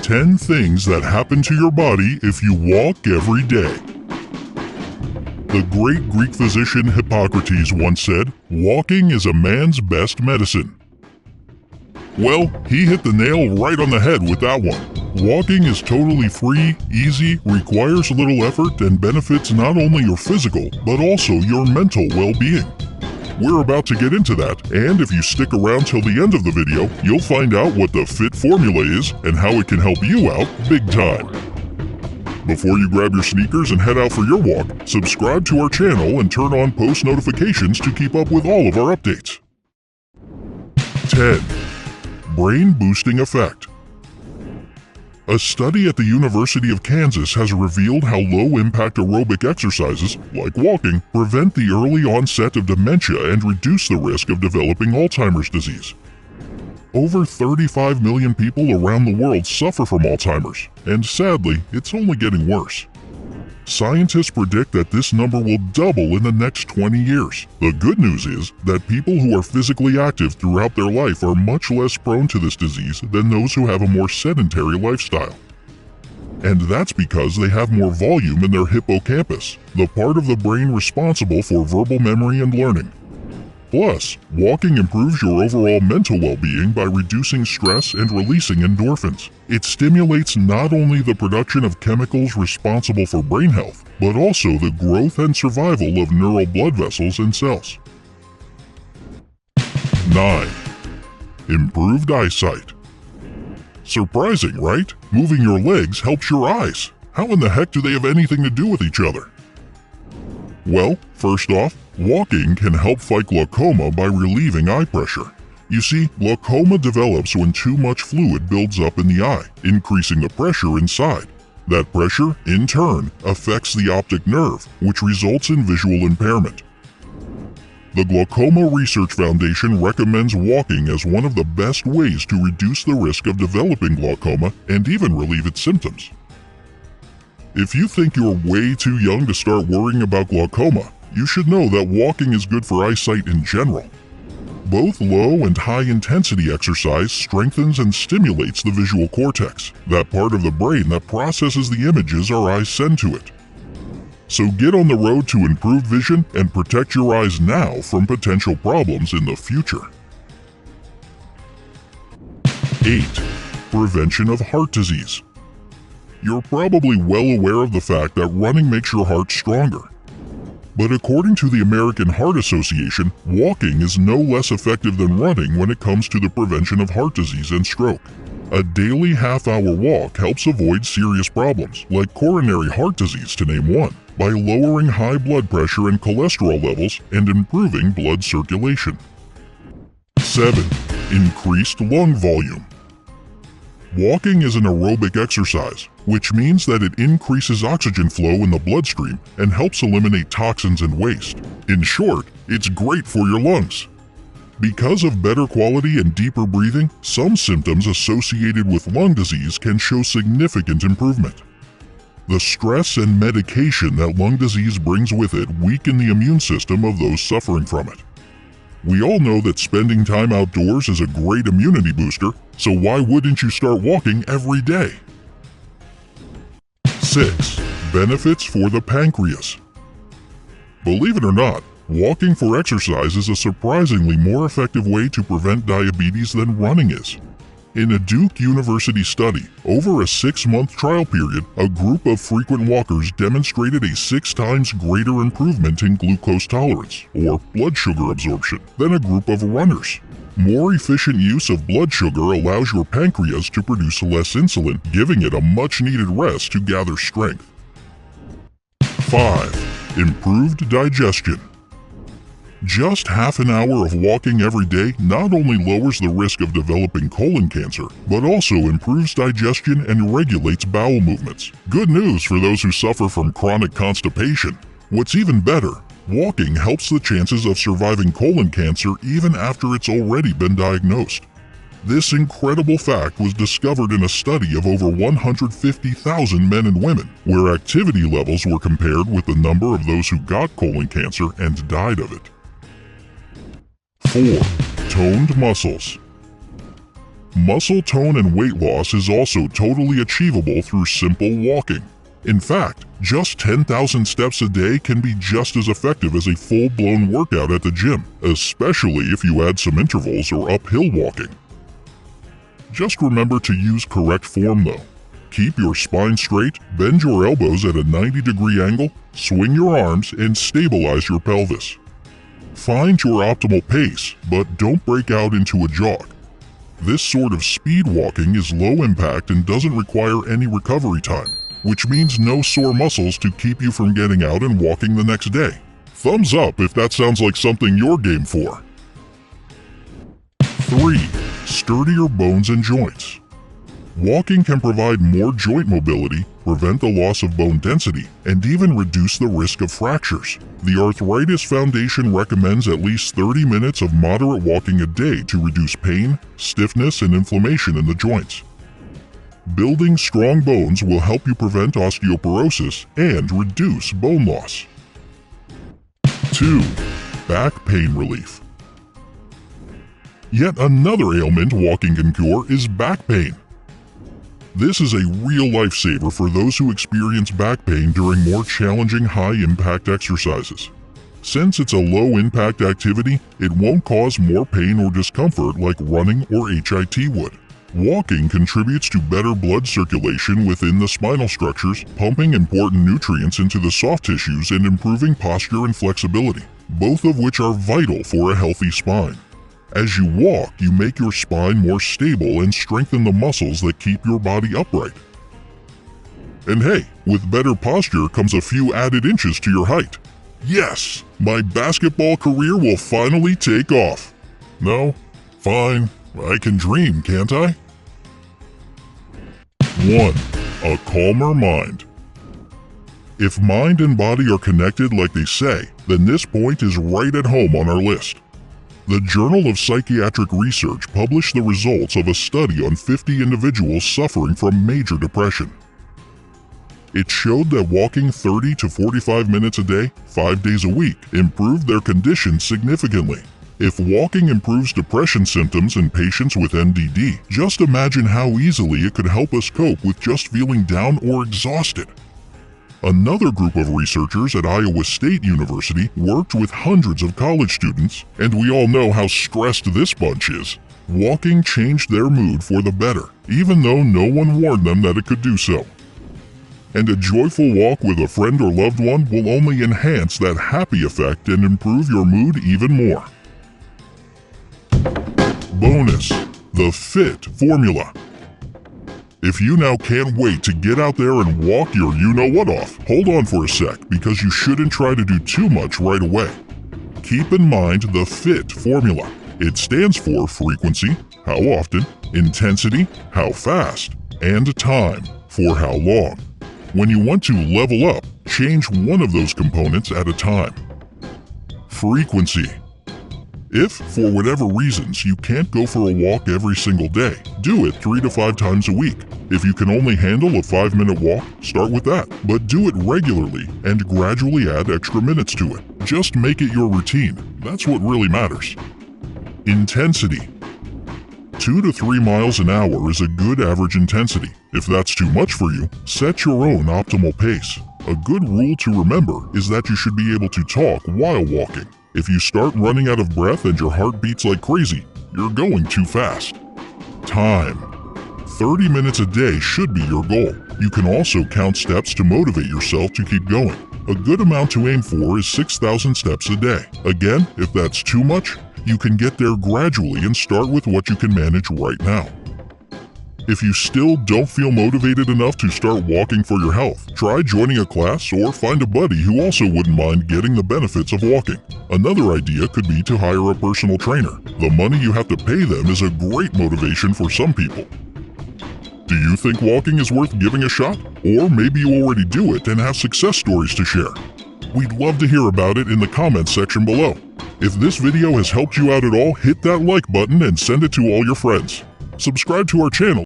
10 things that happen to your body if you walk every day. The great Greek physician Hippocrates once said, "Walking is a man's best medicine." Well, he hit the nail right on the head with that one. Walking is totally free, easy, requires little effort, and benefits not only your physical, but also your mental well-being. We're about to get into that, and if you stick around till the end of the video, you'll find out what the FIT formula is and how it can help you out big time. Before you grab your sneakers and head out for your walk, subscribe to our channel and turn on post notifications to keep up with all of our updates. 10. Brain boosting effect. A study at the University of Kansas has revealed how low-impact aerobic exercises, like walking, prevent the early onset of dementia and reduce the risk of developing Alzheimer's disease. Over 35 million people around the world suffer from Alzheimer's, and sadly, it's only getting worse. Scientists predict that this number will double in the next 20 years. The good news is that people who are physically active throughout their life are much less prone to this disease than those who have a more sedentary lifestyle. And that's because they have more volume in their hippocampus, the part of the brain responsible for verbal memory and learning. Plus, walking improves your overall mental well-being by reducing stress and releasing endorphins. It stimulates not only the production of chemicals responsible for brain health, but also the growth and survival of neural blood vessels and cells. 9. Improved eyesight. Surprising, right? Moving your legs helps your eyes. How in the heck do they have anything to do with each other? Well, first off, walking can help fight glaucoma by relieving eye pressure. You see, glaucoma develops when too much fluid builds up in the eye, increasing the pressure inside. That pressure, in turn, affects the optic nerve, which results in visual impairment. The Glaucoma Research Foundation recommends walking as one of the best ways to reduce the risk of developing glaucoma and even relieve its symptoms. If you think you're way too young to start worrying about glaucoma, you should know that walking is good for eyesight in general. Both low and high intensity exercise strengthens and stimulates the visual cortex, that part of the brain that processes the images our eyes send to it. So get on the road to improved vision and protect your eyes now from potential problems in the future. 8. Prevention of heart disease. You're probably well aware of the fact that running makes your heart stronger. But according to the American Heart Association, walking is no less effective than running when it comes to the prevention of heart disease and stroke. A daily half-hour walk helps avoid serious problems, like coronary heart disease to name one, by lowering high blood pressure and cholesterol levels and improving blood circulation. 7. Increased lung volume. Walking is an aerobic exercise, which means that it increases oxygen flow in the bloodstream and helps eliminate toxins and waste. In short, it's great for your lungs. Because of better quality and deeper breathing, some symptoms associated with lung disease can show significant improvement. The stress and medication that lung disease brings with it weaken the immune system of those suffering from it. We all know that spending time outdoors is a great immunity booster, so why wouldn't you start walking every day? 6. Benefits for the pancreas. Believe it or not, walking for exercise is a surprisingly more effective way to prevent diabetes than running is. In a Duke University study, over a 6-month trial period, a group of frequent walkers demonstrated a 6 times greater improvement in glucose tolerance, or blood sugar absorption, than a group of runners. More efficient use of blood sugar allows your pancreas to produce less insulin, giving it a much-needed rest to gather strength. 5. Improved digestion. Just half an hour of walking every day not only lowers the risk of developing colon cancer, but also improves digestion and regulates bowel movements. Good news for those who suffer from chronic constipation. What's even better, walking helps the chances of surviving colon cancer even after it's already been diagnosed. This incredible fact was discovered in a study of over 150,000 men and women, where activity levels were compared with the number of those who got colon cancer and died of it. 4. Toned muscles. Muscle tone and weight loss is also totally achievable through simple walking. In fact, just 10,000 steps a day can be just as effective as a full-blown workout at the gym, especially if you add some intervals or uphill walking. Just remember to use correct form though. Keep your spine straight, bend your elbows at a 90-degree angle, swing your arms, and stabilize your pelvis. Find your optimal pace, but don't break out into a jog. This sort of speed walking is low impact and doesn't require any recovery time, which means no sore muscles to keep you from getting out and walking the next day. Thumbs up if that sounds like something you're game for. 3. Sturdier bones and joints. Walking can provide more joint mobility, prevent the loss of bone density, and even reduce the risk of fractures. The Arthritis Foundation recommends at least 30 minutes of moderate walking a day to reduce pain, stiffness, and inflammation in the joints. Building strong bones will help you prevent osteoporosis and reduce bone loss. 2. Back pain relief. Yet another ailment walking can cure is back pain. This is a real lifesaver for those who experience back pain during more challenging high-impact exercises. Since it's a low-impact activity, it won't cause more pain or discomfort like running or HIIT would. Walking contributes to better blood circulation within the spinal structures, pumping important nutrients into the soft tissues and improving posture and flexibility, both of which are vital for a healthy spine. As you walk, you make your spine more stable and strengthen the muscles that keep your body upright. And hey, with better posture comes a few added inches to your height. Yes, my basketball career will finally take off. No? Fine. I can dream, can't I? 1. A calmer mind. If mind and body are connected like they say, then this point is right at home on our list. The Journal of Psychiatric Research published the results of a study on 50 individuals suffering from major depression. It showed that walking 30 to 45 minutes a day, 5 days a week, improved their condition significantly. If walking improves depression symptoms in patients with MDD, just imagine how easily it could help us cope with just feeling down or exhausted. Another group of researchers at Iowa State University worked with hundreds of college students, and we all know how stressed this bunch is. Walking changed their mood for the better, even though no one warned them that it could do so. And a joyful walk with a friend or loved one will only enhance that happy effect and improve your mood even more. Bonus: the FIT formula. If you now can't wait to get out there and walk your you-know-what off, hold on for a sec because you shouldn't try to do too much right away. Keep in mind the FIT formula. It stands for frequency, how often, intensity, how fast, and time, for how long. When you want to level up, change one of those components at a time. Frequency. If, for whatever reasons, you can't go for a walk every single day, do it 3 to 5 times a week. If you can only handle a 5-minute walk, start with that, but do it regularly and gradually add extra minutes to it. Just make it your routine. That's what really matters. Intensity. 2 to 3 miles an hour is a good average intensity. If that's too much for you, set your own optimal pace. A good rule to remember is that you should be able to talk while walking. If you start running out of breath and your heart beats like crazy, you're going too fast. Time. 30 minutes a day should be your goal. You can also count steps to motivate yourself to keep going. A good amount to aim for is 6,000 steps a day. Again, if that's too much, you can get there gradually and start with what you can manage right now. If you still don't feel motivated enough to start walking for your health, try joining a class or find a buddy who also wouldn't mind getting the benefits of walking. Another idea could be to hire a personal trainer. The money you have to pay them is a great motivation for some people. Do you think walking is worth giving a shot? Or maybe you already do it and have success stories to share. We'd love to hear about it in the comments section below. If this video has helped you out at all, hit that like button and send it to all your friends. Subscribe to our channel